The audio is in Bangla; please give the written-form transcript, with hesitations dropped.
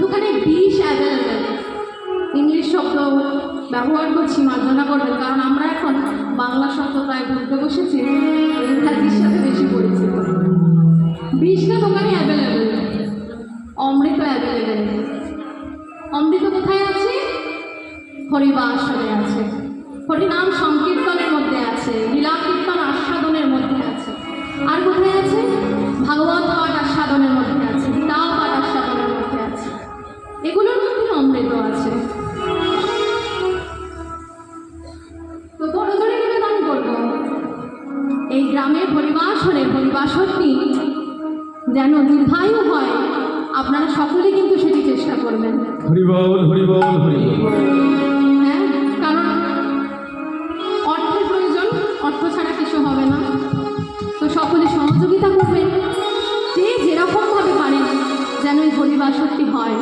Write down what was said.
দোকানে বিষ অ্যাভেলেবেল। ইংলিশ শব্দ ব্যবহার করছি, মার্জনা করবেন, কারণ আমরা এখন বাংলা শব্দ প্রায় ভুলতে বসেছি, ইংরাজির সাথে বেশি পরিচিত। বিষটা দোকানে অ্যাভেলেবেল, অমৃত অ্যাভেলেবেল। অমৃত কোথায় আছে? হরিবাসরে আছে, হরিনাম সংকীর্তনের মধ্যে আছে, লীলা কীর্তন আস্বাদনের মধ্যে আছে। আর কোথায় আছে? ভাগবত পাঠ আস্বাদনের মধ্যে আছে, গীতা পাঠ আস্বাদনের মধ্যে আছে। এগুলোর মধ্যে অমৃত আছে। তো ধরে ধরে নিবেদন করব, এই গ্রামের হরিবাসরে হরিবাসরটি যেন দীর্ঘায়ু হয়, আপনারা সকলে কিন্তু সেটি চেষ্টা করবেন। হরিবল হরিবল হরিবল। হ্যাঁ, কারণ অর্থের প্রয়োজন, অর্থ ছাড়া কিছু হবে না। তো সকলে সহযোগিতা করবেন, যে যেরকমভাবে পারেন যেন এই হরিবাসরটি হয়।